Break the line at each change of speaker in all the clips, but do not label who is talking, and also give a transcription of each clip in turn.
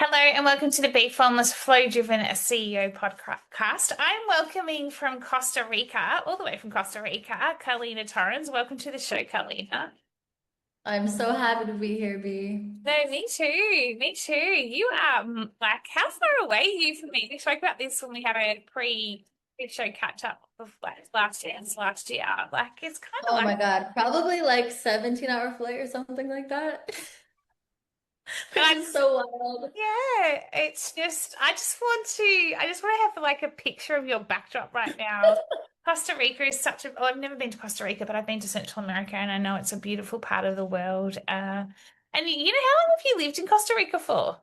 Hello and welcome to the Be Formless Flow Driven CEO podcast. I'm welcoming from Costa Rica, all the way from Costa Rica, Carlena Torrens. Welcome to the show, Carlena.
I'm so happy to be here, B.
No, me too. Me too. You are like, how far away are you from me? We spoke about this when we had a pre-show catch up of like last year. Like, it's kind of
Oh
like,
my God, probably like 17-hour flight or something like that,
and
which
I
is
just,
so wild.
yeah, I just want to have like a picture of your backdrop right now. Costa Rica is such a, well, I've never been to Costa Rica, but I've been to Central America and I know it's a beautiful part of the world. And how long have you lived in Costa Rica for?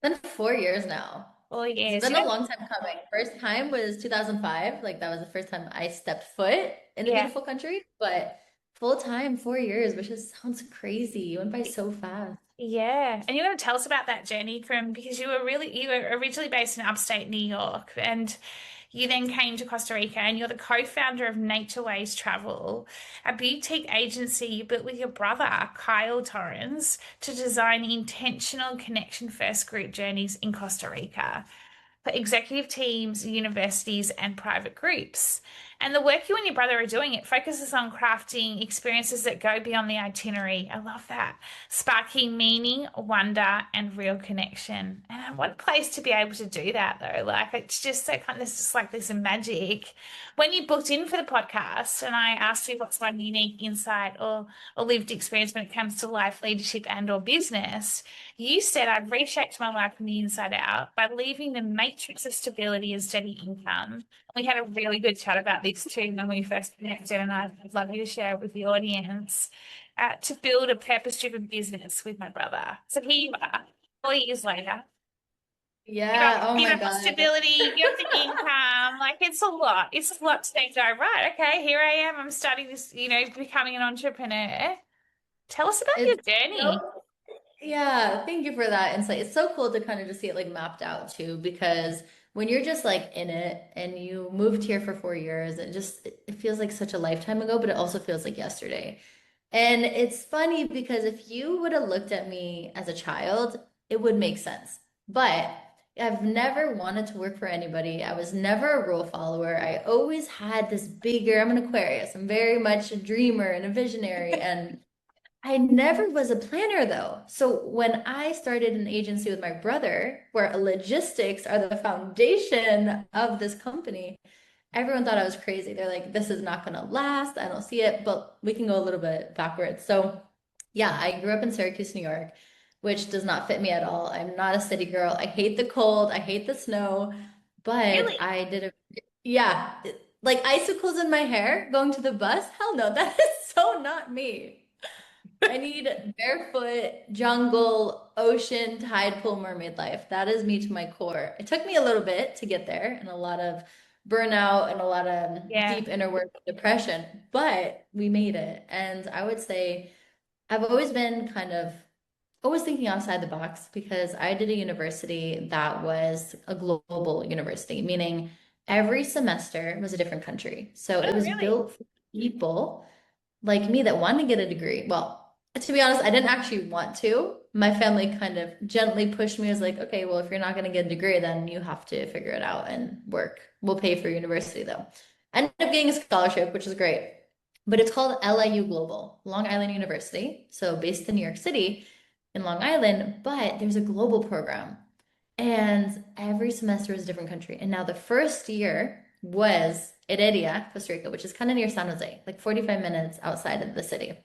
Been 4 years now.
Well,
It's
years.
been a long time coming. First time was 2005. Like that was the first time I stepped foot in a
Yeah.
beautiful country, but full time 4 years, which just sounds crazy. It went by so fast.
Yeah. And you're going to tell us about that journey from because you were originally based in upstate New York and you then came to Costa Rica and you're the co-founder of Nature Ways Travel, a boutique agency you built with your brother, Kyle Torrens, to design intentional connection first group journeys in Costa Rica for executive teams, universities, and private groups. And the work you and your brother are doing, it focuses on crafting experiences that go beyond the itinerary. I love that. Sparking meaning, wonder, and real connection. And what a place to be able to do that, though. Like, it's just so kind of, it's just like this magic. When you booked in for the podcast and I asked you what's one unique insight or lived experience when it comes to life, leadership, and or business, you said I'd reshaped my life from the inside out by leaving the matrix of stability and steady income. We had a really good chat about this too when we first connected, and I'd love you to share it with the audience to build a purpose-driven business with my brother. So here you are, 4 years later.
Yeah, oh
You
my
have the
God.
stability, you have the income. Like it's a lot. It's a lot to then go, right, okay, here I am. I'm starting this, becoming an entrepreneur. Tell us about your
It's
journey.
so Yeah, thank you for that insight. It's so cool to kind of just see it like mapped out too, because when you're just like in it and you moved here for 4 years, it feels like such a lifetime ago, but it also feels like yesterday. And it's funny because if you would have looked at me as a child, it would make sense. But I've never wanted to work for anybody. I was never a rule follower. I always had this bigger, I'm an Aquarius. I'm very much a dreamer and a visionary. And I never was a planner though. So when I started an agency with my brother, where logistics are the foundation of this company, everyone thought I was crazy. They're like, this is not going to last. I don't see it, but we can go a little bit backwards. So yeah, I grew up in Syracuse, New York, which does not fit me at all. I'm not a city girl. I hate the cold. I hate the snow, but
Really?
I did a, yeah, like icicles in my hair going to the bus. Hell no, that is so not me. I need barefoot, jungle, ocean, tide pool, mermaid life. That is me to my core. It took me a little bit to get there and a lot of burnout and a lot of
Yeah.
deep inner work and depression, but we made it. And I would say I've always been kind of always thinking outside the box because I did a university that was a global university, meaning every semester was a different country. So it
Oh,
was
really?
built for people like me that wanted to get a degree. Well, to be honest, I didn't actually want to. My family kind of gently pushed me as like, okay, well, if you're not going to get a degree, then you have to figure it out and work. We'll pay for university though. I ended up getting a scholarship, which is great. But it's called LIU Global, Long Island University. So based in New York City in Long Island, but there's a global program. And every semester is a different country. And now the first year was Heredia, Costa Rica, which is kind of near San Jose, like 45 minutes outside of the city.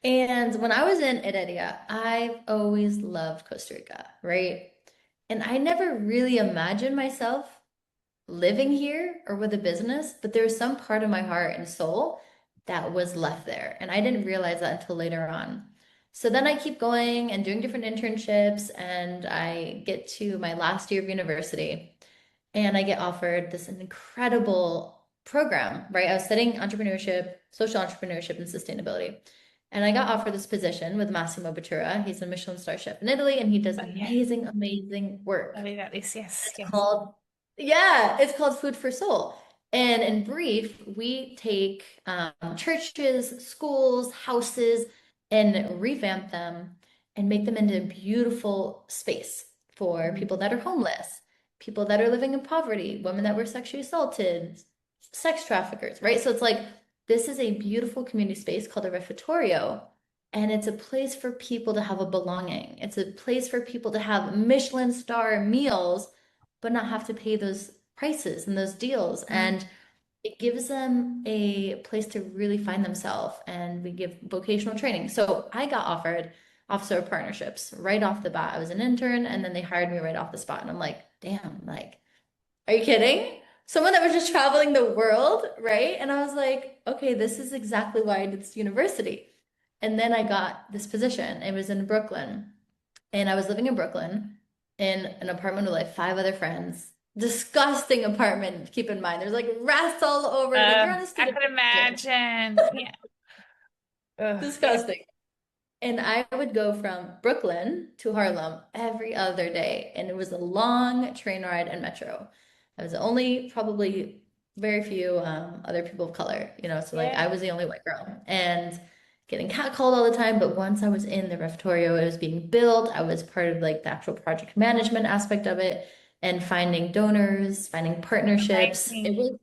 And when I was in Heredia, I've always loved Costa Rica, right? And I never really imagined myself living here or with a business, but there was some part of my heart and soul that was left there. And I didn't realize that until later on. So then I keep going and doing different internships, and I get to my last year of university and I get offered this incredible program, right? I was studying entrepreneurship, social entrepreneurship, and sustainability. And I got offered this position with Massimo Bottura. He's a Michelin star chef in Italy, and he does
Oh, yeah.
amazing, amazing work.
Tell me about this. Yes.
It's
Yes.
called, yeah, it's called Food for Soul. And in brief, we take churches, schools, houses, and revamp them and make them into a beautiful space for
Mm.
people that are homeless, people that are living in poverty, women that were sexually assaulted, sex traffickers, right? So it's like this is a beautiful community space called a refectorio. And it's a place for people to have a belonging. It's a place for people to have Michelin star meals, but not have to pay those prices and those deals.
Mm.
And it gives them a place to really find themselves. And we give vocational training. So I got offered officer of partnerships right off the bat. I was an intern and then they hired me right off the spot. And I'm like, damn, like, are you kidding? Someone that was just traveling the world, right? And I was like, okay, this is exactly why I did this university. And then I got this position. It was in Brooklyn. And I was living in Brooklyn in an apartment with like five other friends. Disgusting apartment, keep in mind. There's like rats all over. Like you're on a
I
student
could
budget.
imagine. Yeah. Ugh, yeah.
Disgusting. And I would go from Brooklyn to Harlem every other day. And it was a long train ride and metro. I was the only, probably very few other people of color, so like
Yeah.
I was the only white girl and getting catcalled all the time. But once I was in the refectorio, it was being built. I was part of like the actual project management aspect of it and finding donors, finding partnerships. It
Amazing.
was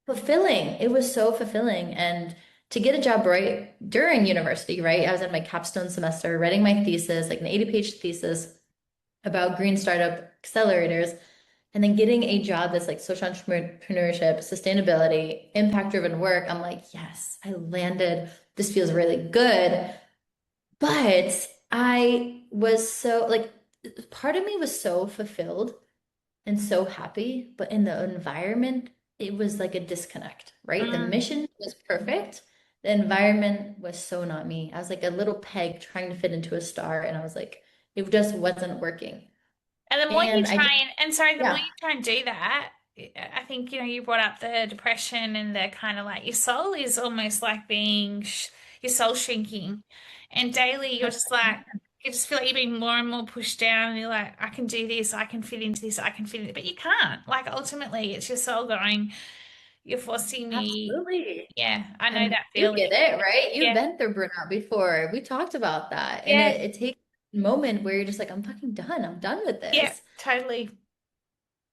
fulfilling. It was so fulfilling. And to get a job right during university, right? I was in my capstone semester writing my thesis, like an 80-page thesis about green startup accelerators, and then getting a job that's like social entrepreneurship, sustainability, impact-driven work. I'm like, yes, I landed. This feels really good. But I was so like, part of me was so fulfilled and so happy, but in the environment, it was like a disconnect, right? The
Mm.
mission was perfect. The environment was so not me. I was like a little peg trying to fit into a star, and I was like, it just wasn't working.
And the more you
And I just,
try and sorry, the more
yeah,
you try and do that, I think, you brought up the depression and the kind of like your soul is almost like being your soul shrinking. And daily you're just like you just feel like you're being more and more pushed down and you're like, I can do this, I can fit into this, I can fit in it. But you can't. Like ultimately it's your soul going, you're forcing me.
absolutely.
Yeah, I know
And
that
you
feeling.
get it, right? You've
Yeah.
been through burnout before. We talked about that. And
Yeah.
it takes a moment where you're just like, I'm fucking done. I'm done with
Yeah,
this.
totally.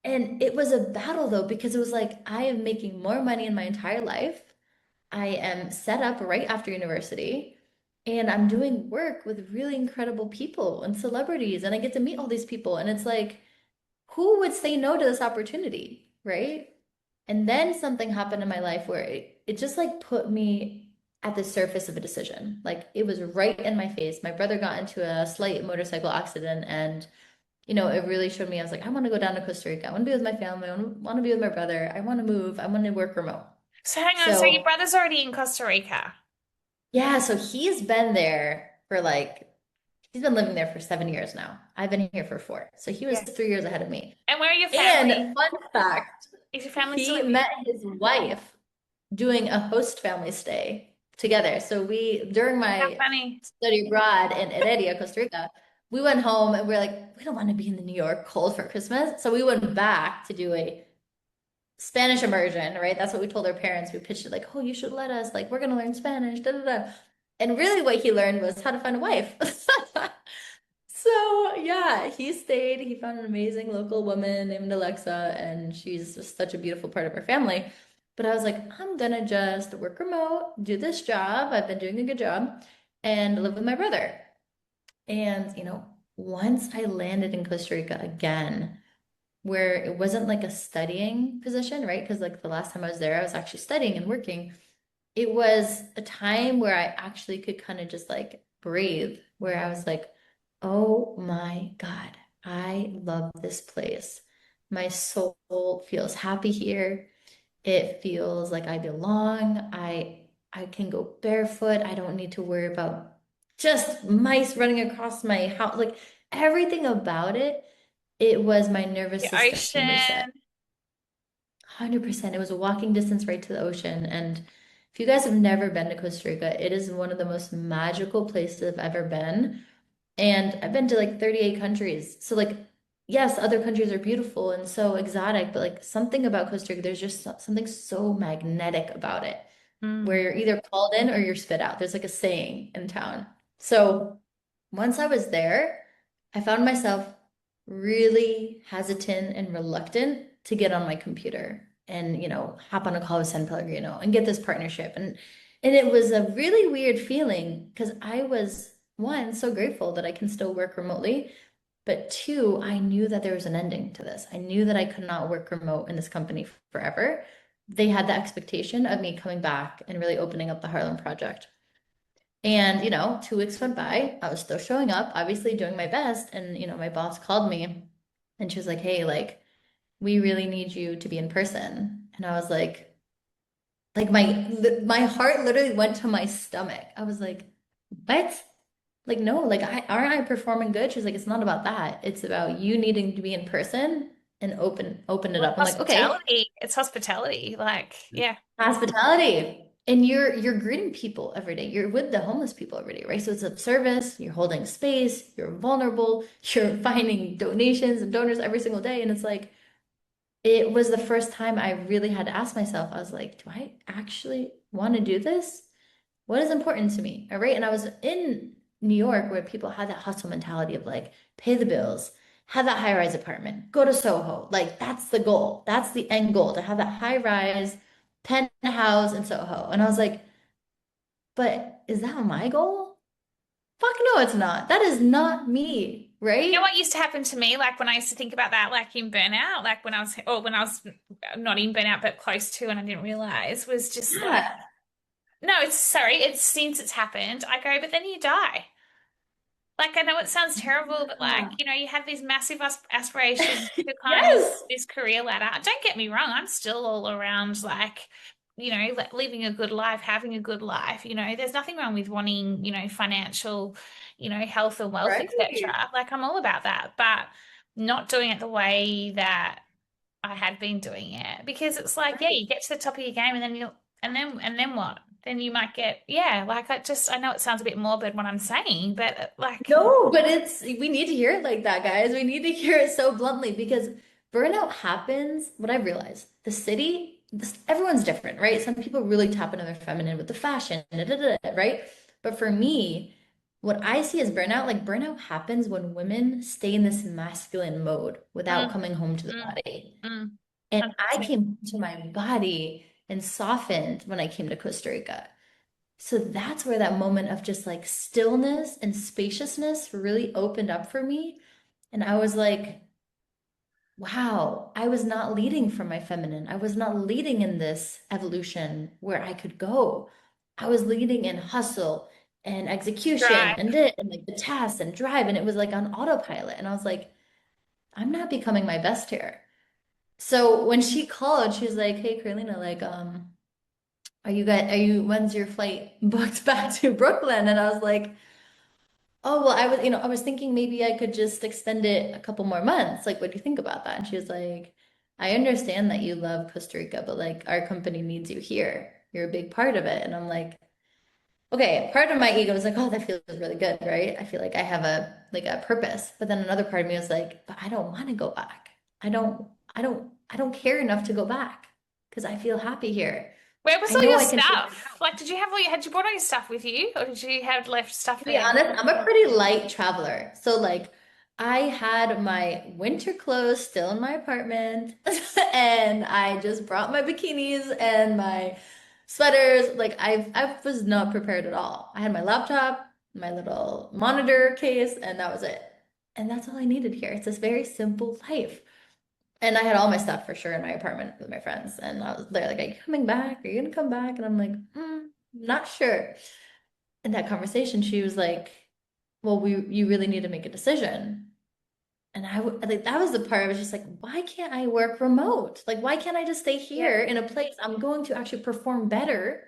And it was a battle though, because it was like, I am making more money in my entire life. I am set up right after university and I'm doing work with really incredible people and celebrities, and I get to meet all these people. And it's like, who would say no to this opportunity, right? And then something happened in my life where it just like put me at the surface of a decision. Like it was right in my face. My brother got into a slight motorcycle accident and it really showed me. I was like, I want to go down to Costa Rica. I want to be with my family. I want to be with my brother. I want to move. I want to work remote.
So hang on, so your
So
brother's already in Costa Rica.
yeah, so he's been there for like, he's been living there for 7 years now. I've been here for 4. So he was
Yeah.
3 years ahead of me.
And where are your
And
family?
fun fact,
Is your family still
he
in?
met his wife doing a host family stay together. So during
How
my
funny.
study abroad in Heredia, Costa Rica, we went home and we are like, we don't want to be in the New York cold for Christmas. So we went back to do a Spanish immersion, right? That's what we told our parents. We pitched it like, oh, you should let us, like, we're gonna learn Spanish, da da da. And really what he learned was how to find a wife. So yeah, he stayed. He found an amazing local woman named Alexa, and she's just such a beautiful part of our family. But I was like, I'm gonna just work remote, do this job. I've been doing a good job, and live with my brother. And once I landed in Costa Rica again, where it wasn't like a studying position, right? Because like the last time I was there, I was actually studying and working. It was a time where I actually could kind of just like breathe, where I was like, oh my God, I love this place. My soul feels happy here. It feels like I belong. I can go barefoot. I don't need to worry about just mice running across my house. Like everything about it, it was my nervous
The
system reset.
ocean.
100%. It was a walking distance right to the ocean. And if you guys have never been to Costa Rica, it is one of the most magical places I've ever been. And I've been to like 38 countries. So like, yes, other countries are beautiful and so exotic, but like something about Costa Rica, there's just something so magnetic about it, where
Mm.
you're either called in or you're spit out. There's like a saying in town. So once I was there, I found myself really hesitant and reluctant to get on my computer and, hop on a call with San Pellegrino and get this partnership. And it was a really weird feeling because I was, one, so grateful that I can still work remotely. But two, I knew that there was an ending to this. I knew that I could not work remote in this company forever. They had the expectation of me coming back and really opening up the Harlem project. And, 2 weeks went by. I was still showing up, obviously doing my best. And, my boss called me and she was like, hey, like, we really need you to be in person. And I was like my heart literally went to my stomach. I was like, what? Like, no, like, aren't I performing good? She's like, it's not about that. It's about you needing to be in person and open it
Well,
up. I'm like, okay.
hospitality. It's hospitality. Like, yeah.
Hospitality. And you're greeting people every day. You're with the homeless people every day, right? So it's a service, you're holding space, you're vulnerable, you're finding donations and donors every single day. And it's like, it was the first time I really had to ask myself, I was like, do I actually want to do this? What is important to me? All right. And I was in New York where people had that hustle mentality of like, pay the bills, have that high rise apartment, go to Soho. Like, that's the goal. That's the end goal to have that high rise penthouse in Soho. And I was like, but is that my goal? Fuck no, it's not. That is not me.
You know
Right?
what used to happen to me, like when I used to think about that, like in burnout, like when I was not in burnout, but close to, and I didn't realize, was just like,
Yeah.
no, it's sorry, it's since it's happened. I go, but then you die. Like, I know it sounds terrible, but like,
Yeah.
you have these massive aspirations to climb
Yes.
this career ladder. Don't get me wrong, I'm still all around like, living a good life, having a good life. There's nothing wrong with wanting, financial, health and wealth,
Right.
etc. Like, I'm all about that, but not doing it the way that I had been doing it because it's like, yeah,
Right.
you get to the top of your game and then and then what? Then you might get, yeah, like I know it sounds a bit morbid what I'm saying, but like,
No, but we need to hear it like that, guys. We need to hear it so bluntly because burnout happens. What I realized, the city, everyone's different, right? Some people really tap into their feminine with the fashion, right? But for me, what I see as burnout, like burnout happens when women stay in this masculine mode without
mm,
coming home to the
mm,
body.
mm,
And I
100%.
came to my body and softened when I came to Costa Rica. So that's where that moment of just like stillness and spaciousness really opened up for me. And I was like, wow, I was not leading from my feminine. I was not leading in this evolution where I could go. I was leading in hustle and execution
Drive.
and it and like the tasks and drive. And it was like on autopilot. And I was like, I'm not becoming my best here. So when she called, she was like, hey, Carlena, like, when's your flight booked back to Brooklyn? And I was like, oh, well, I was thinking maybe I could just extend it a couple more months. Like, what do you think about that? And she was like, I understand that you love Costa Rica, but like our company needs you here. You're a big part of it. And I'm like, okay, part of my ego was like, oh, that feels really good, right? I feel like I have a purpose. But then another part of me was like, but I don't want to go back. I don't care enough to go back because I feel happy here.
Where was
I
all
know
your
I can figure it
stuff?
out.
Like, had you brought all your stuff with you, or did you have left stuff
To be
there?
honest, I'm a pretty light traveler. So like I had my winter clothes still in my apartment and I just brought my bikinis and my sweaters. Like I was not prepared at all. I had my laptop, my little monitor case, and that was it. And that's all I needed here. It's this very simple life. And I had all my stuff for sure in my apartment with my friends. And I was there like, are you coming back? Are you gonna come back? And I'm like, not sure. In that conversation, she was like, well, you really need to make a decision. And like that was the part I was just like, why can't I work remote? Like, why can't I just stay
Yeah.
here in a place I'm going to actually perform better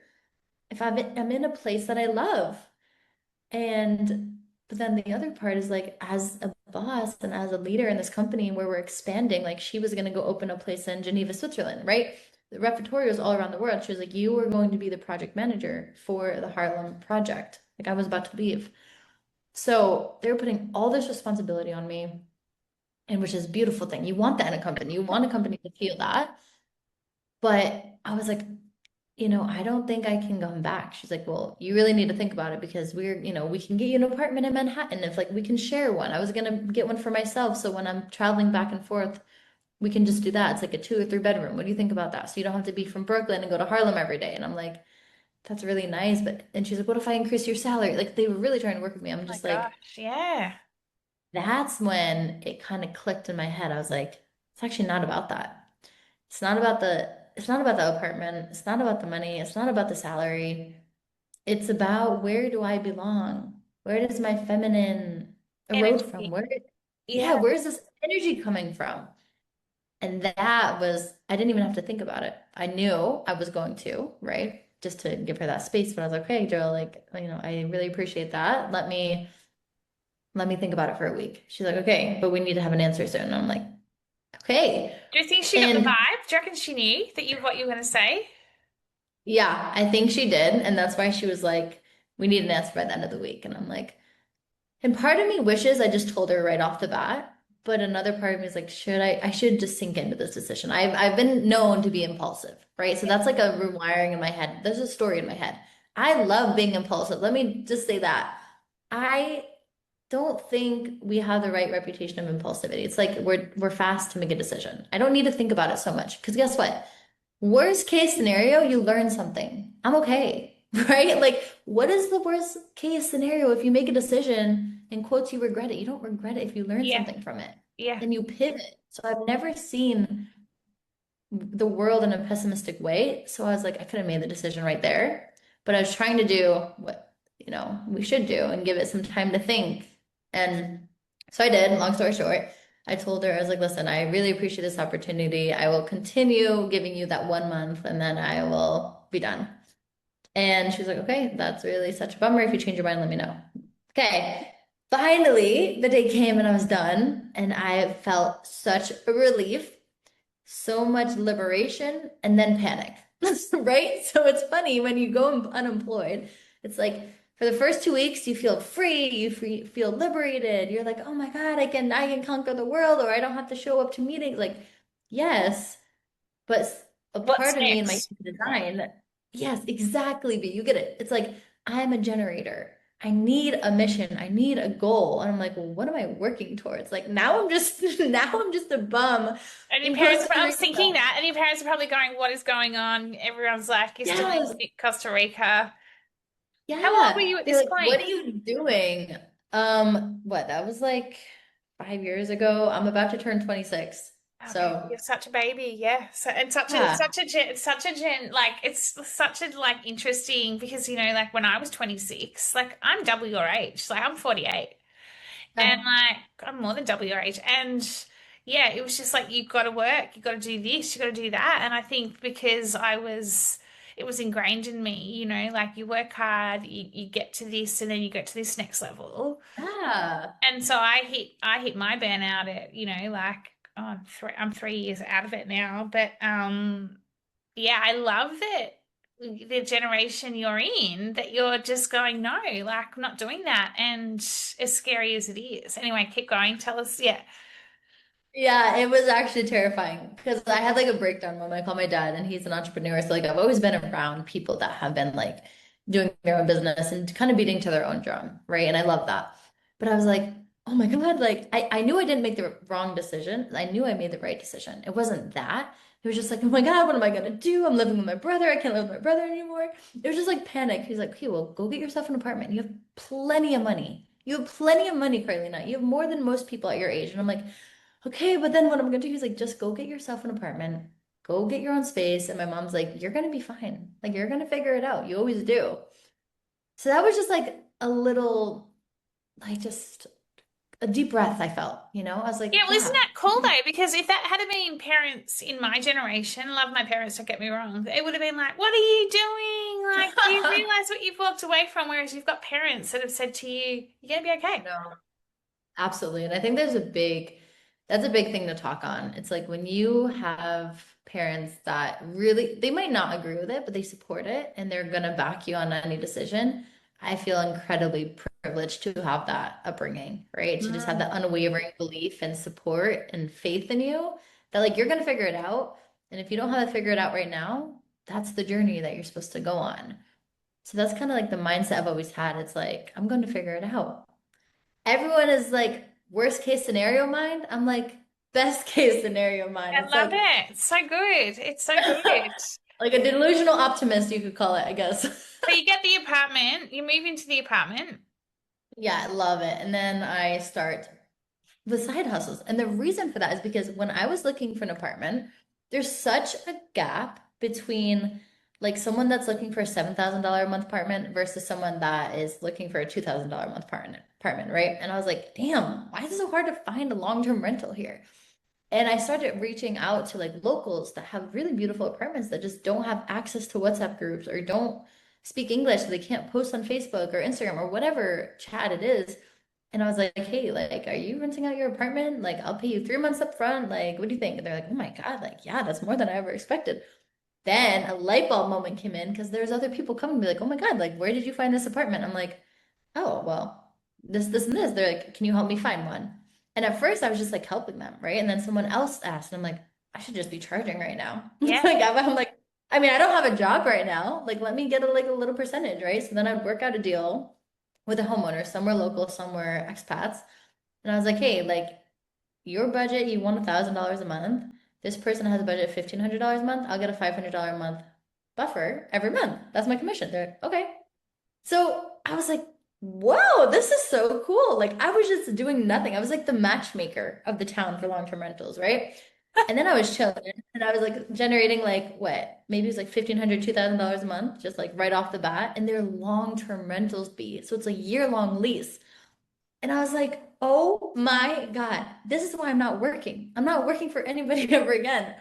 if I'm in a place that I love? And but then the other part is like, as a boss and as a leader in this company where we're expanding, like she was going to go open a place in Geneva, Switzerland, right? The repertorials all around the world. She was like, you were going to be the project manager for the Harlem project. Like I was about to leave. So they were putting all this responsibility on me, and which is a beautiful thing. You want that in a company. You want a company to feel that. But I was like, I don't think I can come back. She's like, well, you really need to think about it because we can get you an apartment in Manhattan if like we can share one. I was gonna get one for myself. So when I'm traveling back and forth, we can just do that. It's like a 2 or 3 bedroom. What do you think about that? So you don't have to be from Brooklyn and go to Harlem every day. And I'm like, that's really nice. And she's like, what if I increase your salary? Like they were really trying to work with me. I'm
Oh my
just like,
gosh. Yeah.
that's when it kind of clicked in my head. I was like, it's actually not about that. It's not about the apartment. It's not about the money. It's not about the salary. It's about where do I belong? Where does my feminine erode from?
Energy.
Yeah,
Yeah.
where's this energy coming from? And that was, I didn't even have to think about it. I knew I was going to, right? Just to give her that space. But I was like, okay, Joe, like, I really appreciate that. Let me think about it for a week. She's like, okay, but we need to have an answer soon. And I'm like, okay.
Do you think she got the
And
vibe? Do you reckon she knew that what you were going to say?
yeah, I think she did. And that's why she was like, we need an answer by the end of the week. And I'm like, and part of me wishes I just told her right off the bat. But another part of me is like, I should just sink into this decision. I've been known to be impulsive, right? So that's like a rewiring in my head. There's a story in my head. I love being impulsive. Let me just say that. I don't think we have the right reputation of impulsivity. It's like we're fast to make a decision. I don't need to think about it so much because guess what? Worst case scenario, you learn something. I'm okay, right? Like, what is the worst case scenario if you make a decision, in quotes, you regret it? You don't regret it if you learn
Yeah.
something from it.
Yeah.
Then you pivot. So I've never seen the world in a pessimistic way. So I was like, I could have made the decision right there, but I was trying to do what, we should do and give it some time to think. And so I did, long story short. I told her, I was like, listen, I really appreciate this opportunity. I will continue giving you that 1 month and then I will be done. And she was like, okay, that's really such a bummer. If you change your mind, let me know. Okay. Finally, the day came and I was done, and I felt such a relief, so much liberation, and then panic. Right? So it's funny when you go unemployed, it's like for the first 2 weeks, you feel free, feel liberated. You're like, oh my God, I can conquer the world, or I don't have to show up to meetings. Like, yes, but a
What's
part of me in my
next?
design, yes, exactly. But you get it. It's like I'm a generator. I need a mission. I need a goal. And I'm like, well, what am I working towards? Like now I'm just now I'm just a bum
And your
in
parents,
Costa
I was
Rica.
thinking that, and your parents are probably going, what is going on? Everyone's like, you're still
Yes.
in Costa Rica. How old were
Yeah.
you at
They're
this
like, what
point?
are you doing? What? That was like 5 years ago. I'm about to turn 26.
Okay,
So
you're such a baby, yeah. So and
yeah.
such a gen like it's such a like interesting because like when I was 26, like I'm double your age, like I'm 48. And
Yeah.
like I'm more than double your age. And yeah, it was just like you've got to work, you've got to do this, you've got to do that. And I think because it was ingrained in me, like you work hard, you get to this and then you get to this next level.
Yeah.
And so I hit my burnout at, like I'm 3 years out of it now. But yeah, I love that the generation you're in that you're just going, no, like I'm not doing that. And as scary as it is. Anyway, keep going. Tell us, yeah.
Yeah, it was actually terrifying because I had like a breakdown when I called my dad, and he's an entrepreneur. So like I've always been around people that have been like doing their own business and kind of beating to their own drum, right? And I love that. But I was like, oh my God, like I knew I didn't make the wrong decision. I knew I made the right decision. It wasn't that. It was just like, oh my God, what am I gonna do? I'm living with my brother. I can't live with my brother anymore. It was just like panic. He's like, okay, well, go get yourself an apartment. You have plenty of money. You have plenty of money, Carlena. You have more than most people at your age. And I'm like, okay, but then what I'm gonna do is like just go get yourself an apartment, go get your own space. And my mom's like, you're gonna be fine. Like you're gonna figure it out. You always do. So that was just like a little, like just a deep breath I felt. I was
Yeah,
like,
well, isn't
yeah.
that cool though? Because if that had been parents in my generation, love my parents, don't get me wrong, it would have been like, what are you doing? Like, do you realize what you've walked away from? Whereas you've got parents that have said to you, you're gonna be okay.
No, absolutely. And I think that's a big thing to talk on. It's like when you have parents that really, they might not agree with it, but they support it and they're going to back you on any decision. I feel incredibly privileged to have that upbringing, right? To just have that
Mm.
unwavering belief and support and faith in you that like you're going to figure it out. And if you don't have it figured out right now, that's the journey that you're supposed to go on. So that's kind of like the mindset I've always had. It's like, I'm going to figure it out. Everyone is like worst case scenario mind. I'm like best case scenario mind.
I
It's
love
like
it. It's so good. It's so good.
like a delusional optimist, you could call it, I guess.
So you get the apartment, you move into the apartment.
Yeah, I love it. And then I start with side hustles. And the reason for that is because when I was looking for an apartment, there's such a gap between like someone that's looking for a $7,000 a month apartment versus someone that is looking for a $2,000 a month apartment, right? And I was like, damn, why is it so hard to find a long-term rental here? And I started reaching out to like locals that have really beautiful apartments that just don't have access to WhatsApp groups or don't speak English, so they can't post on Facebook or Instagram or whatever chat it is. And I was like, hey, like, are you renting out your apartment? Like, I'll pay you 3 months up front. Like, what do you think? And they're like, oh my God, like, yeah, that's more than I ever expected. Then a light bulb moment came in because there's other people coming to be like, oh my God, like, where did you find this apartment? I'm like, oh, well, this, and this. They're like, can you help me find one? And at first I was just like helping them, right? And then someone else asked, and I'm like, I should just be charging right now.
Yeah.
Like, I'm like, I mean, I don't have a job right now. Like, let me get a, like a little percentage, right? So then I'd work out a deal with a homeowner, somewhere local, somewhere expats. And I was like, hey, like your budget, you want $1,000 a month. This person has a budget of $1,500 a month. I'll get a $500 a month buffer every month. That's my commission. They're like, okay. So I was like, whoa, this is so cool. Like I was just doing nothing. I was like the matchmaker of the town for long-term rentals, right? And then I was chilling and I was like generating like what? Maybe it was like $1,500, $2,000 a month, just like right off the bat. And they're long-term rentals be. So it's a year-long lease. And I was like, oh my God, this is why I'm not working. I'm not working for anybody ever again.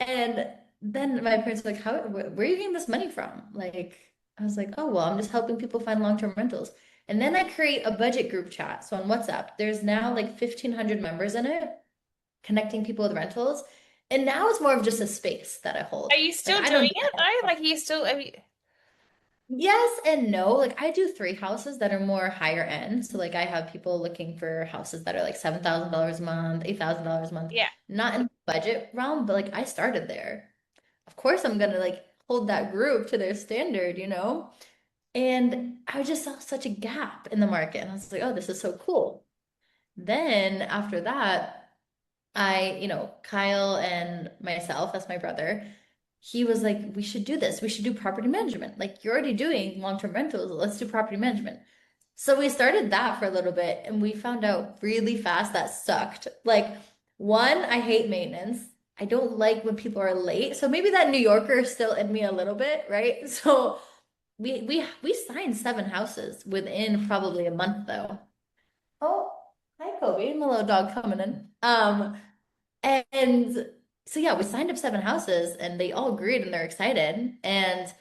And then my parents were like, how, where are you getting this money from? Like, I was like, oh, well, I'm just helping people find long-term rentals. And then I create a budget group chat. So on WhatsApp, there's now like 1,500 members in it, connecting people with rentals. And now it's more of just a space that I
Are
hold.
you
Like,
still
I
doing
don't
it though? Like you still, have you,
Yes and no. Like I do three houses that are more higher end. So like I have people looking for houses that are like $7,000 a month, $8,000 a month,
yeah.
not in the budget realm, but like I started there. Of course I'm gonna like hold that group to their standard, you know? And I just saw such a gap in the market. And I was like, oh, this is so cool. Then after that, Kyle and myself, that's my brother, he was like, we should do this. We should do property management. Like, you're already doing long-term rentals. Let's do property management. So we started that for a little bit and we found out really fast that sucked. Like, one, I hate maintenance. I don't like when people are late. So maybe that New Yorker is still in me a little bit, right? So we signed 7 houses within probably a month though. Oh, hi Kobe, my little dog coming in. And so yeah, we signed up 7 houses and they all agreed and they're excited. And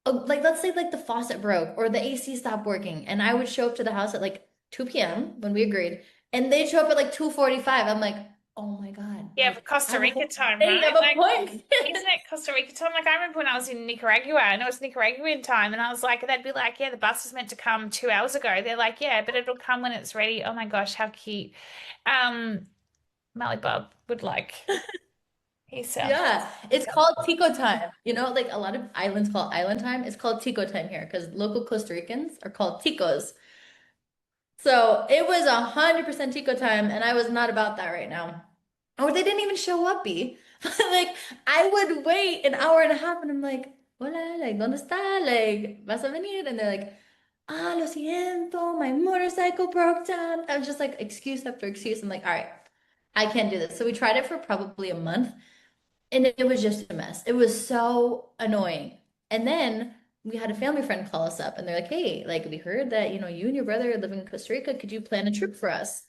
like let's say like the faucet broke or the AC stopped working and I would show up to the house at like 2 p.m. when we agreed and they'd show up at like 2:45. I'm like, oh my God,
Yeah, for
like I
Costa
have a
Rica
whole
time,
day
right?
of
Like,
appointments.
isn't it Costa Rica time? Like, I remember when I was in Nicaragua and it was Nicaraguan time, and I was like, they'd be like, yeah, the bus is meant to come 2 hours ago. They're like, yeah, but it'll come when it's ready. Oh my gosh, how cute. Um, Mally Bob would like, he sounds,
Yeah,
he
it's
sounds,
called Tico time. You know, like a lot of islands call island time. It's called Tico time here because local Costa Ricans are called Ticos. So it was 100% Tico time, and I was not about that right now. Or they didn't even show up, B. Like I would wait an hour and a half, and I'm like, "Hola, like, ¿dónde está? Like, ¿vas a venir?" And they're like, "Ah, lo siento, my motorcycle broke down." I was just like, excuse after excuse. I'm like, "All right, I can't do this." So we tried it for probably a month, and it was just a mess. It was so annoying. And then we had a family friend call us up and they're like, hey, like we heard that, you and your brother live in Costa Rica. Could you plan a trip for us?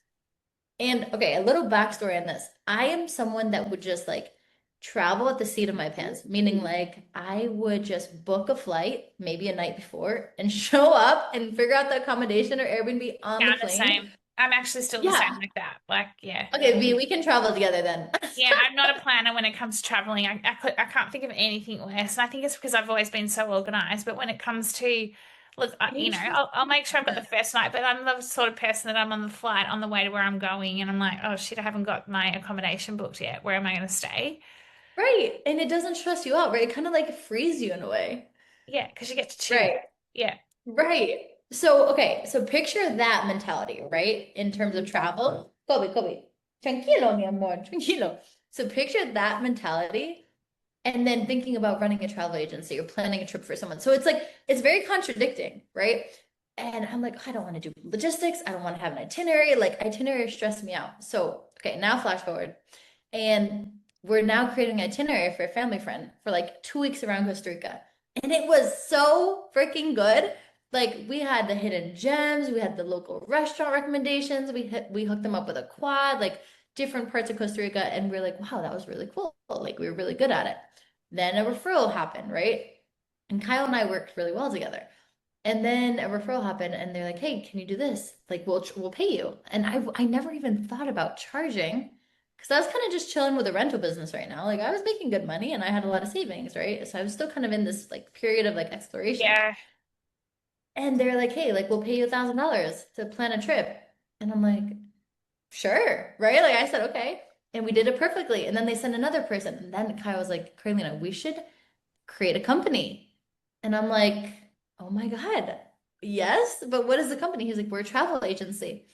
And okay, a little backstory on this. I am someone that would just like travel at the seat of my pants, meaning like I would just book a flight maybe a night before and show up and figure out the accommodation or Airbnb on
yeah,
the
I'm the
plane.
same. I'm actually still the same
Yeah.
like that. Like, yeah.
Okay, V, we can travel together then.
Yeah, I'm not a planner when it comes to traveling. I can't think of anything worse. And I think it's because I've always been so organized. But when it comes to, look, I'll make sure I've got the first night. But I'm the sort of person that I'm on the flight on the way to where I'm going, and I'm like, oh shit, I haven't got my accommodation booked yet. Where am I going to stay?
Right. And it doesn't stress you out, right? It kind of like frees you in a way.
Yeah, because you get to chill.
Right.
Yeah.
Right. So, okay. So picture that mentality, right? In terms of travel. Kobe, Kobe. Tranquilo, mi amor. Tranquilo. So picture that mentality and then thinking about running a travel agency or planning a trip for someone. So it's like, it's very contradicting, right? And I'm like, I don't want to do logistics. I don't want to have an itinerary. Like, itinerary stress me out. So, okay, now flash forward. And we're now creating an itinerary for a family friend for like 2 weeks around Costa Rica. And it was so freaking good. Like we had the hidden gems, we had the local restaurant recommendations, we hooked them up with a quad, like different parts of Costa Rica, and we're like, wow, that was really cool. Like we were really good at it. Then a referral happened, right? And Kyle and I worked really well together. And then a referral happened, and they're like, "Hey, can you do this? Like, we'll pay you." And I never even thought about charging because I was kind of just chilling with a rental business right now. Like, I was making good money, and I had a lot of savings, right? So I was still kind of in this like period of like exploration.
Yeah.
And they're like, "Hey, like, we'll pay you $1,000 to plan a trip," and I'm like, "Sure, right?" Like I said, "Okay," and we did it perfectly. And then they sent another person, and then Kyle was like, "Carlena, we should create a company." And I'm like, oh my God, yes, but what is the company? He's like, we're a travel agency.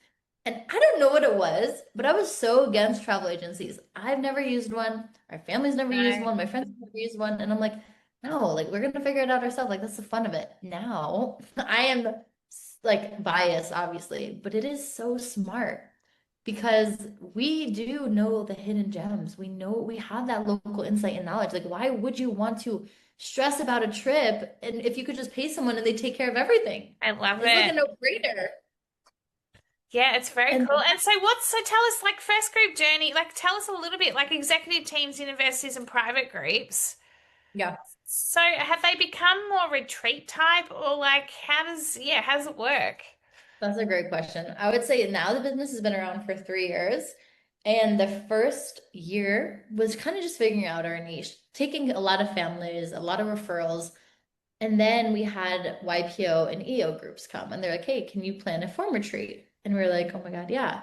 And I don't know what it was, but I was so against travel agencies. I've never used one. Our family's never used
No.
one. My friends have never used one. And I'm like, no, like we're gonna figure it out ourselves. Like that's the fun of it. Now, I am like biased, obviously, but it is so smart because we do know the hidden gems. We know we have that local insight and knowledge. Like, why would you want to stress about a trip and if you could just pay someone and they take care of everything?
I love
It's like
it.
a no-brainer.
Yeah, it's very
And
cool. And so tell us like first group journey, like tell us a little bit like executive teams, universities and private groups.
yeah,
So have they become more retreat type or like how does it work?
that's a great question. I would say now the business has been around for 3 years. And the first year was kind of just figuring out our niche, taking a lot of families, a lot of referrals. And then we had YPO and EO groups come and they're like, hey, can you plan a farm retreat? And we're like, oh my God, yeah.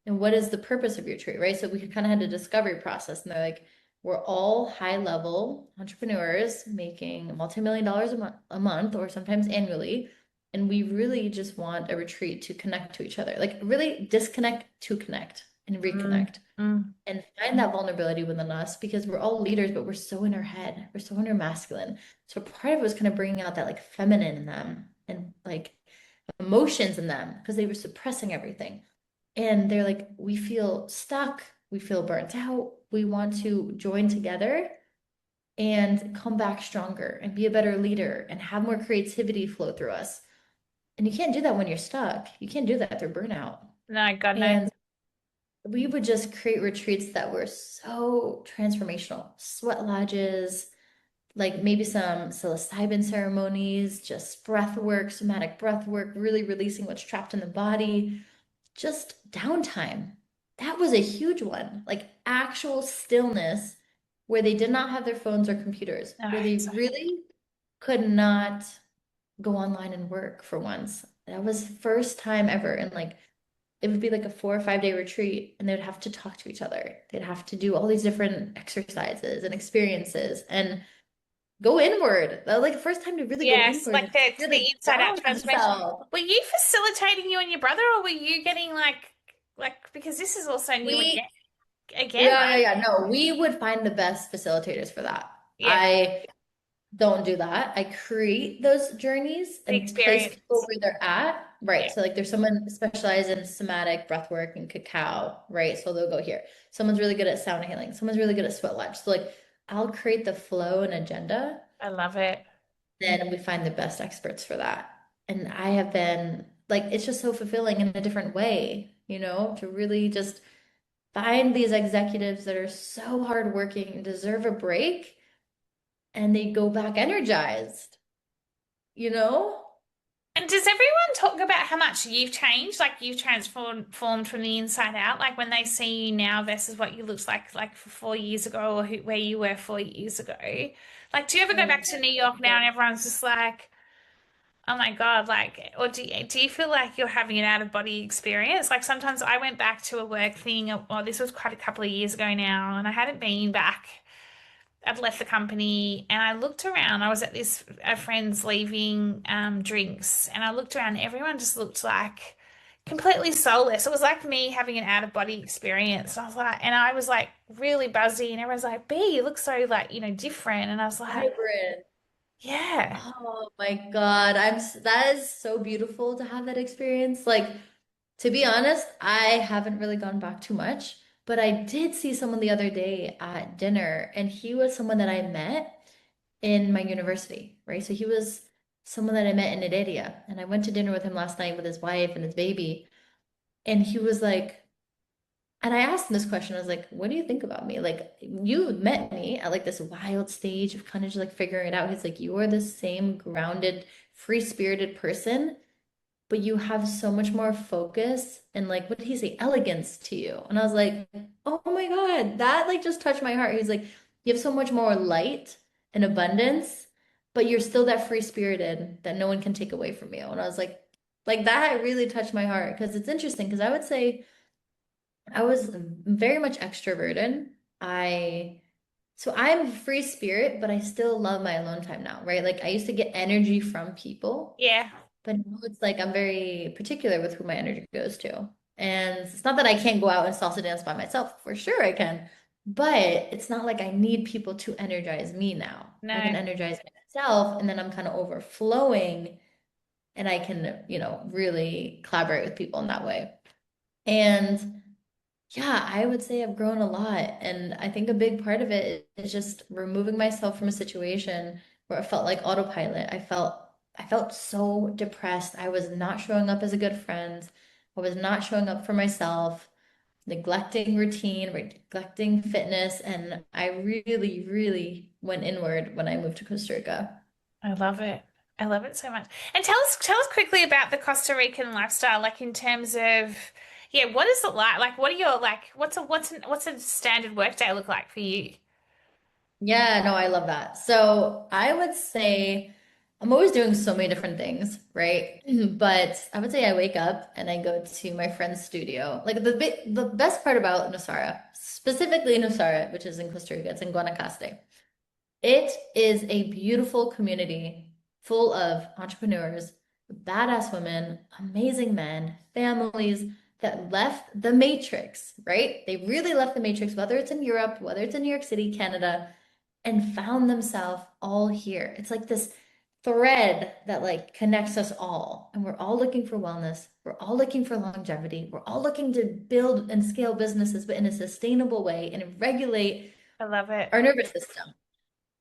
And what is the purpose of your retreat, right? So we kind of had a discovery process. And they're like, we're all high level entrepreneurs making multi-million dollars a month or sometimes annually. And we really just want a retreat to connect to each other, like really disconnect to connect and
Mm,
reconnect
mm.
and find that vulnerability within us because we're all leaders, but we're so in our head. We're so in our masculine. So part of it was kind of bringing out that like feminine in them and like emotions in them because they were suppressing everything. And they're like, we feel stuck. We feel burnt out. We want to join together and come back stronger and be a better leader and have more creativity flow through us. And you can't do that when you're stuck. You can't do that through burnout.
No, God no.
And we would just create retreats that were so transformational. Sweat lodges, like maybe some psilocybin ceremonies, just breath work, somatic breath work, really releasing what's trapped in the body, just downtime. That was a huge one, like actual stillness where they did not have their phones or computers,
No,
where they
so
really could not go online and work for once. That was first time ever. And like it would be like a 4 or 5 day retreat and they would have to talk to each other. They'd have to do all these different exercises and experiences and go inward. That was like the first time to really go
yes,
inward
like
and
the
really
inside out
balance
transformation.
themselves.
Were you facilitating you and your brother or were you getting like because this is also new
We,
again,
yeah, yeah,
right?
yeah. No, we would find the best facilitators for that.
Yeah,
I don't do that. I create those journeys
the
and place people
experience.
where they're at. Right.
Yeah.
So like there's someone specialized in somatic breath work and cacao, right? So they'll go here. Someone's really good at sauna healing. Someone's really good at sweat lodge. So like I'll create the flow and agenda,
I love it.
then we find the best experts for that. And I have been like, it's just so fulfilling in a different way, to really just find these executives that are so hardworking and deserve a break and they go back energized, you know?
And does everyone talk about how much you've changed? Like you've transformed from the inside out? Like when they see you now versus what you looked like 4 years ago or where you were 4 years ago? Like, do you ever go
Oh,
back to New York now and everyone's just like, oh my God, like, or do you feel like you're having an out of body experience? Like sometimes I went back to a work thing, well, this was quite a couple of years ago now, and I hadn't been back. I'd left the company and I looked around. I was at this a friend's leaving drinks, and I looked around. Everyone just looked like completely soulless. It was like me having an out of body experience. And I was like really buzzy, and everyone's like, "B, you look so like different." And I was like,
Vibrant.
"Yeah,
Oh my God. That is so beautiful to have that experience. Like, to be honest, I haven't really gone back too much, but I did see someone the other day at dinner, and he was someone that I met in my university, right? So he was someone that I met in Heredia, and I went to dinner with him last night with his wife and his baby, and he was like, and I asked him this question. I was like, "What do you think about me? Like, you met me at like this wild stage of kind of just like figuring it out." He's like, "You are the same grounded, free-spirited person, but you have so much more focus and like what did he say, elegance to you." And I was like, "Oh my God, that like just touched my heart." He's like, "You have so much more light and abundance, but you're still that free-spirited that no one can take away from you." And I was like that really touched my heart because it's interesting because I would say I was very much extroverted. I so I'm free spirit, but I still love my alone time now, right? Like I used to get energy from people.
yeah,
But now it's like I'm very particular with who my energy goes to. And it's not that I can't go out and salsa dance by myself. For sure I can. But it's not like I need people to energize me now. I can
no,
energize myself and then I'm kind of overflowing and I can, really collaborate with people in that way. And yeah, I would say I've grown a lot. And I think a big part of it is just removing myself from a situation where it felt like autopilot. I felt so depressed. I was not showing up as a good friend. I was not showing up for myself, neglecting routine, neglecting fitness, and I really, really went inward when I moved to Costa Rica.
I love it. I love it so much. And tell us quickly about the Costa Rican lifestyle, like in terms of, yeah, what is it like? Like, what are your like? What's a standard workday look like for you?
Yeah, no, I love that. So I would say I'm always doing so many different things, right? But I would say I wake up and I go to my friend's studio. Like the best part about Nosara, specifically Nosara, which is in Costa Rica, it's in Guanacaste. It is a beautiful community full of entrepreneurs, badass women, amazing men, families that left the matrix, right? They really left the matrix, whether it's in Europe, whether it's in New York City, Canada, and found themselves all here. It's like this thread that like connects us all. And we're all looking for wellness. We're all looking for longevity. We're all looking to build and scale businesses, but in a sustainable way and regulate
I love it.
our nervous system.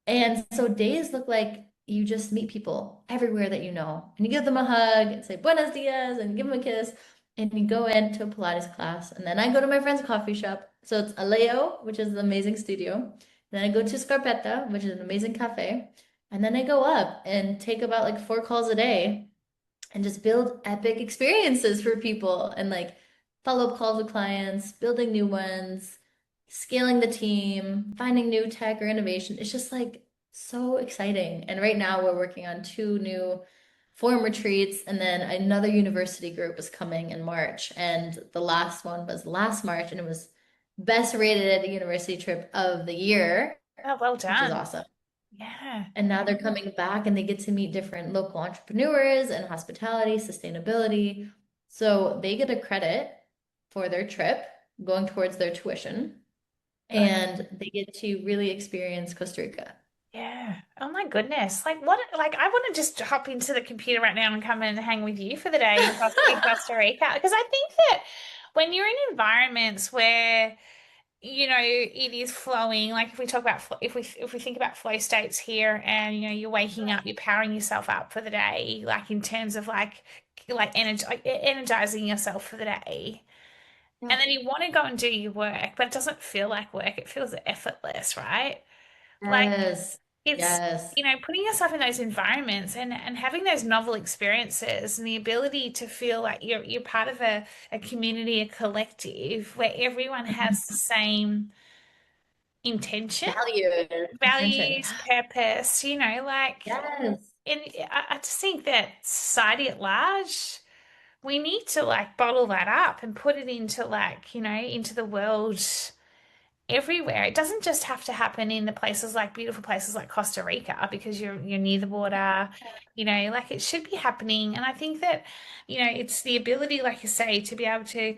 And so days look like you just meet people everywhere that you know, and you give them a hug and say buenos dias and give them a kiss, and you go into a Pilates class. And then I go to my friend's coffee shop. So it's Aleo, which is an amazing studio. And then I go to Scarpetta, which is an amazing cafe. And then I go up and take about like 4 calls a day and just build epic experiences for people and like follow-up calls with clients, building new ones, scaling the team, finding new tech or innovation. It's just like so exciting. And right now we're working on 2 new forum retreats, and then another university group is coming in March. And the last one was last March, and it was best rated university trip of the year,
Oh, well
which is
done.
awesome.
Yeah,
And now they're coming back and they get to meet different local entrepreneurs and hospitality, sustainability. So they get a credit for their trip going towards their tuition and they get to really experience Costa Rica.
yeah. Oh my goodness. Like what? Like I want to just hop into the computer right now and come and hang with you for the day in Costa Rica because I think that when you're in environments where it is flowing. Like if we talk about if we think about flow states here, and you're waking up, you're powering yourself up for the day, like in terms of energizing yourself for the day.
Yeah.
And then you want to go and do your work, but it doesn't feel like work. It feels effortless, right? Like
Yes.
it's
Yes.
putting yourself in those environments and having those novel experiences and the ability to feel like you're part of a community, a collective where everyone has the same intention,
Value and intention.
values, purpose,
Yes.
and I just think that society at large, we need to like bottle that up and put it into into the world everywhere. It doesn't just have to happen in the places like beautiful places like Costa Rica because you're near the border, like it should be happening. And I think that, it's the ability, like you say, to be able to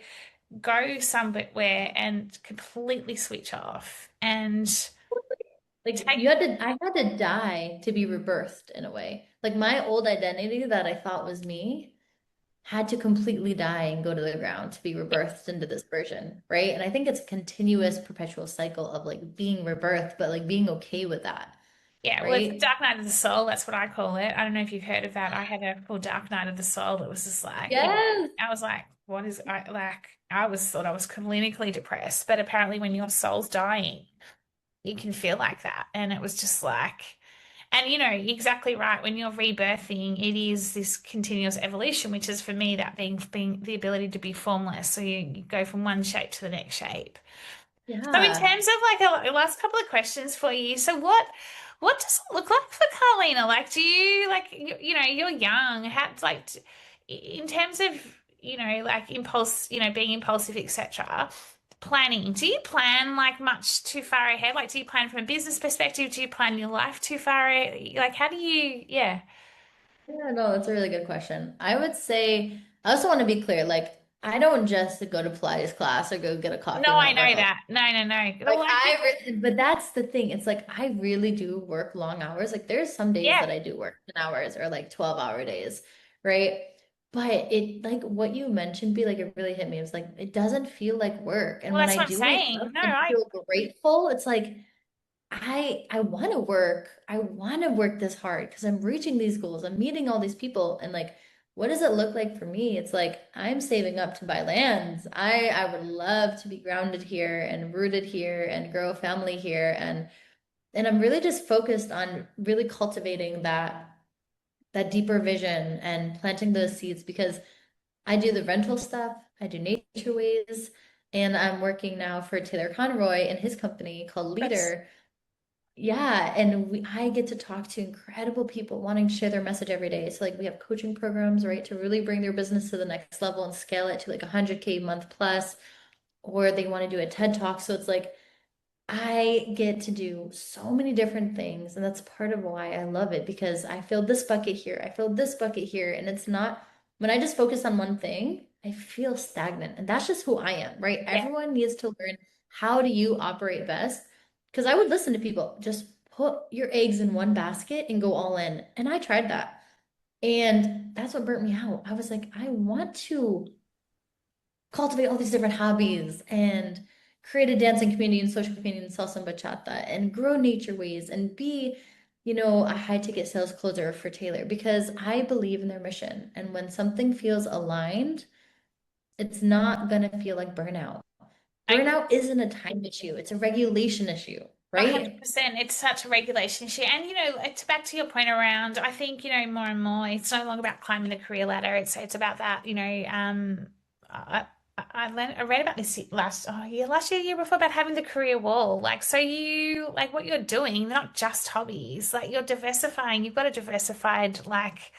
go somewhere and completely switch off and
Like
take,
I had to die to be rebirthed in a way. Like my old identity that I thought was me had to completely die and go to the ground to be rebirthed into this version, right? And I think it's a continuous perpetual cycle of like being rebirthed, but like being okay with that,
yeah, well, it's the
right?
dark night of the soul. That's what I call it. I don't know if you've heard of that. I had a full dark night of the soul. It was just like,
Yes.
I was like, what is, I was thought I was clinically depressed, but apparently when your soul's dying, you can feel like that. And it was just like, and you're exactly right. When you're rebirthing, it is this continuous evolution, which is for me that being the ability to be formless. So you go from one shape to the next shape. So in
Yeah.
terms of like a last couple of questions for you, so what does it look like for Carlena? Like, do you like you're young. How like in terms of like impulse, being impulsive, etc. Planning. Do you plan like much too far ahead? Like, do you plan from a business perspective? Do you plan your life too far ahead? Like, how do you? Yeah.
Yeah, no, that's a really good question. I would say, I also want to be clear, like, I don't just go to Pilates class or go get a coffee
No,
and
I
not work
know
all.
that. No, no, no.
Like
Well, I think
but that's the thing. It's like I really do work long hours. Like there's some days
yeah,
that I do work 10 hours or like 12-hour days, right? But it like what you mentioned, be like it really hit me. It was like it doesn't feel like work. And
well,
when
that's
I
what I'm
do wake
saying.
up
No,
and
I
feel grateful, it's like I want to work. I want to work this hard because I'm reaching these goals. I'm meeting all these people and like what does it look like for me? It's like I'm saving up to buy lands. I would love to be grounded here and rooted here and grow a family here and I'm really just focused on really cultivating that deeper vision and planting those seeds because I do the rental stuff, I do nature ways, and I'm working now for Taylor Conroy and his company called
that's
Leader. Yeah, and I get to talk to incredible people wanting to share their message every day. So like we have coaching programs, right, to really bring their business to the next level and scale it to like 100K month plus, or they want to do a TED Talk. So it's like I get to do so many different things, and that's part of why I love it because I filled this bucket here, I filled this bucket here, and it's not when I just focus on one thing, I feel stagnant, and that's just who I am, right?
yeah.
Everyone needs to learn how do you operate best because I would listen to people just put your eggs in one basket and go all in, and I tried that, and that's what burnt me out. I was like, I want to cultivate all these different hobbies and create a dancing community and social community in salsa and bachata and grow nature ways and be, a high ticket sales closer for Taylor because I believe in their mission. And when something feels aligned, it's not going to feel like burnout.
I
Burnout isn't a time issue, it's a regulation issue, right?
100%. It's such a regulation issue. And, it's back to your point around, I think, more and more, it's no longer about climbing the career ladder. It's about that, I read about this last year, year before about having the career wall. Like, so like what you're doing, not just hobbies, like you're diversifying. You've got a diversified, like,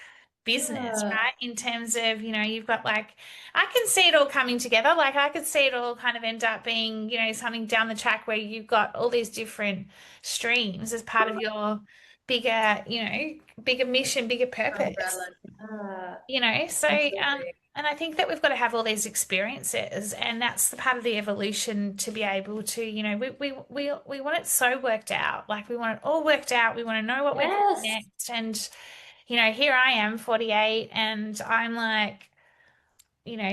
business,
Yeah.
right? In terms of, you've got like, I can see it all coming together. Like I could see it all kind of end up being, something down the track where you've got all these different streams as part of your bigger, bigger mission, bigger purpose.
Umbrella. Yeah,
So
I so agree.
and I think that we've got to have all these experiences, and that's the part of the evolution to be able to, we want it so worked out. Like we want it all worked out. We want to know what we're doing
Yes.
next. And, here I am, 48, and I'm like,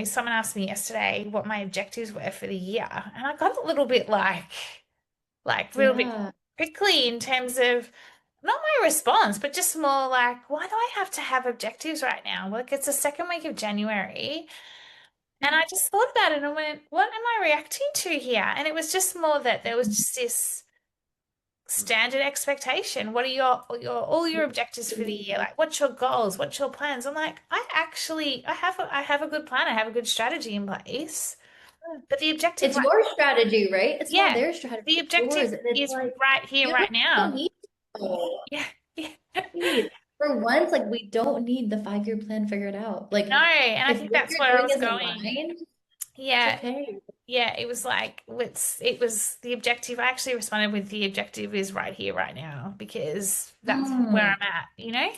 someone asked me yesterday what my objectives were for the year, and I got a little bit like, a little bit
Yeah.
prickly in terms of not my response, but just more like, why do I have to have objectives right now? Like, it's the second week of January, and I just thought about it and I went, what am I reacting to here? And it was just more that there was just this standard expectation. What are your all your objectives for the year? Like, what's your goals? What's your plans? I'm like, I have a good plan. I have a good strategy in place. But the objective
It's
right,
your strategy, right? It's not
yeah,
their strategy,
the
it's
objective
yours. And it's
is
like,
right here,
you
right
don't
now.
need to.
Yeah, yeah.
Please. For once, like we don't need the 5-year plan figured out. Like
No, and I
if
think
what
that's
you're
where I
doing
was
is
going.
aligned, It's
Yeah,
okay.
yeah, it was like it was the objective. I actually responded with the objective is right here, right now, because that's where
Mm,
I'm at, you know?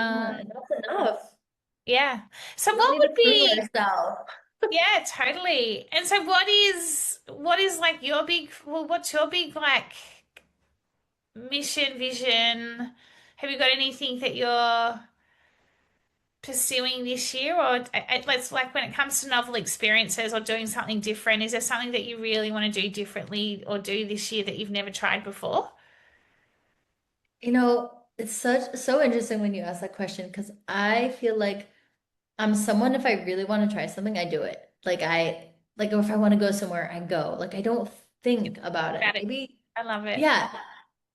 yeah,
Um,
that's enough.
yeah. So
We don't
what
need to
would
prove
be,
ourselves.
yeah, totally. And so what is like your big, well, what's your big like mission, vision? Have you got anything that you're pursuing this year, or let's like when it comes to novel experiences or doing something different, is there something that you really want to do differently or do this year that you've never tried before?
It's so interesting when you ask that question because I feel like I'm someone if I really want to try something, I do it. Like if I want to go somewhere, I go. Like I don't think about it.
About it.
Maybe,
I love it.
yeah.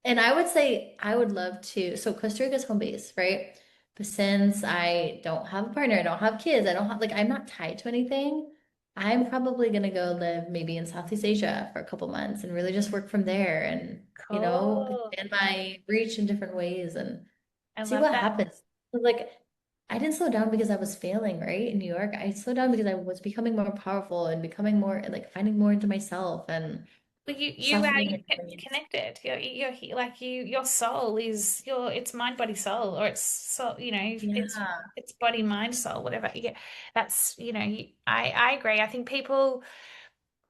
And I would say I would love to. So Costa Rica's home base, right? But since I don't have a partner, I don't have kids, I don't have like I'm not tied to anything. I'm probably gonna go live maybe in Southeast Asia for a couple months and really just work from there and
Cool.
expand my reach in different ways and
I
see
love
what
that.
happens. Like I didn't slow down because I was failing, right? In New York, I slowed down because I was becoming more powerful and becoming more like finding more into myself and
Well, you are
softening my needs.
connected. Like your soul is it's mind body soul, or it's soul,
Yeah.
it's body mind soul, whatever. Yeah, that's I agree. I think people,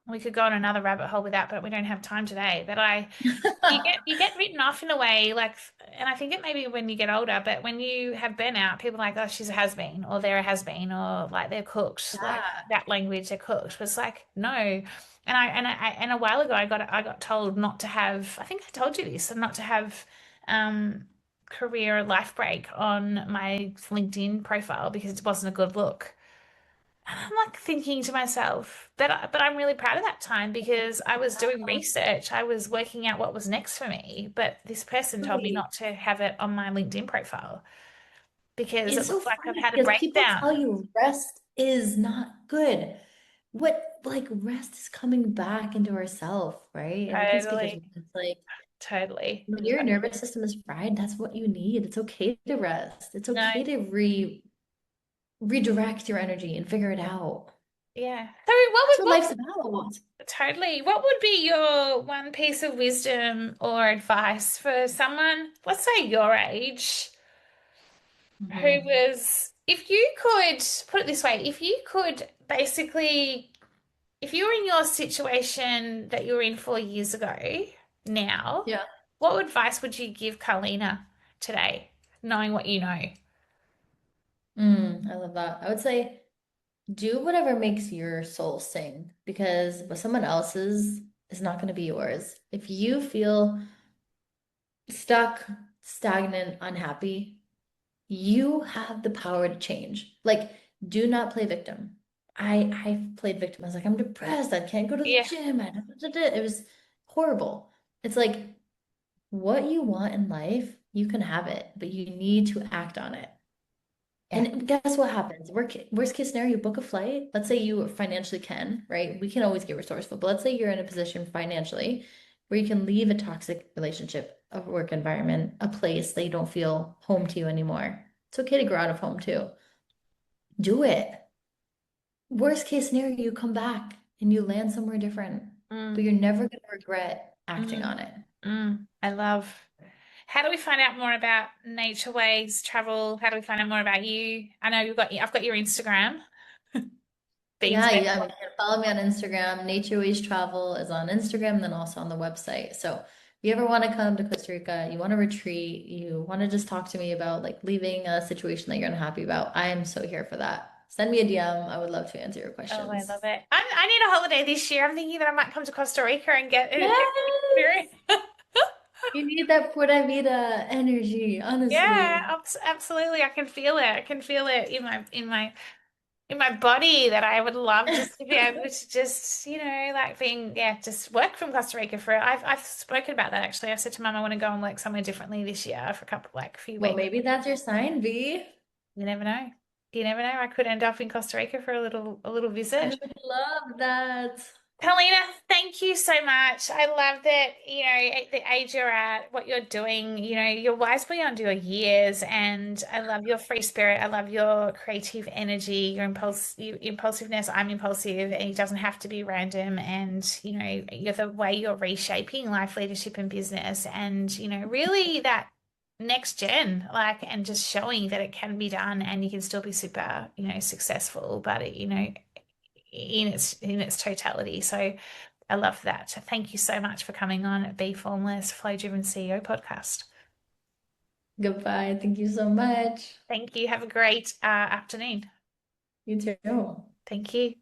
we could go on another rabbit hole with that, but we don't have time today. But you get written off in a way, like, and I think it may be when you get older, but when you have burnout, people are like, oh, she's a has-been, or they're a has-been, or like they're cooked, like
Yeah.
that language, they're cooked. But it's like, no. And a while ago I got told not to have, I think I told you this, not to have career life break on my LinkedIn profile because it wasn't a good look. And I'm like thinking to myself, but I'm really proud of that time because I was doing research. I was working out what was next for me. But this person told me
Right.
not to have it on my LinkedIn profile because it
It's so
looked like I've
funny
had a
because people tell
breakdown.
you rest is not good. Like rest is coming back into ourself, right? And we can speak as
Totally,
one. It's like
totally.
when your nervous system is fried, that's what you need. It's okay to rest. It's
No,
okay to redirect your energy and figure it out.
yeah. So
That's what life's about.
totally, what would be your one piece of wisdom or advice for someone, let's say your age, who
Mhm.
was, if you could put it this way, if you could basically, if you were in your situation that you were in 4 years ago now,
Yeah.
what advice would you give Carlena today, knowing what you know?
I love that. I would say do whatever makes your soul sing because what someone else's is not going to be yours. If you feel stuck, stagnant, unhappy, you have the power to change. Like, do not play victim. I played victim. I was like, I'm depressed. I can't go to the
Yeah,
gym. It was horrible. It's like what you want in life, you can have it, but you need to act on it.
yeah,
And guess what happens? Worst case scenario, you book a flight. Let's say you financially can, right? We can always get resourceful, but let's say you're in a position financially where you can leave a toxic relationship, a work environment, a place that you don't feel home to you anymore. It's okay to grow out of home too. Do it. Worst case scenario, you come back and you land somewhere different, but
mm,
you're never going to regret acting
mm,
on it.
I love. How do we find out more about Nature Ways travel? How do we find out more about you? I know I've got your Instagram. Beans.
Yeah, you can follow me on Instagram. Nature Ways Travel is on Instagram, and then also on the website. So if you ever want to come to Costa Rica, you want to retreat, you want to just talk to me about like leaving a situation that you're unhappy about, I am so here for that. Send me a DM. I would love to answer your
Oh, I
questions.
love it. I need a holiday this year. I'm thinking that I might come to Costa Rica and get an
Yes!
experience.
You need that Pura Vida energy,
Yeah,
honestly.
absolutely. I can feel it. I can feel it in my body that I would love just to be able to just, like being, yeah, just work from Costa Rica for I've spoken about that actually. I said to Mum I want to go and work somewhere differently this year for a few
Well,
weeks.
maybe that's your sign, V.
You never know. You never know. I could end up in Costa Rica for a little
I
visit.
would love that.
Carlena, thank you so much. I love that, at the age you're at, what you're doing, you're wise beyond your years, and I love your free spirit. I love your creative energy, your impulsiveness. I'm impulsive, and it doesn't have to be random. And, you're the way you're reshaping life, leadership, and business, and, really that next gen, like, and just showing that it can be done and you can still be super, successful, but in its totality. So I love that. So thank you so much for coming on Be Formless Flow Driven CEO podcast.
Goodbye. Thank you so much.
Thank you. Have a great afternoon.
You too.
Thank you.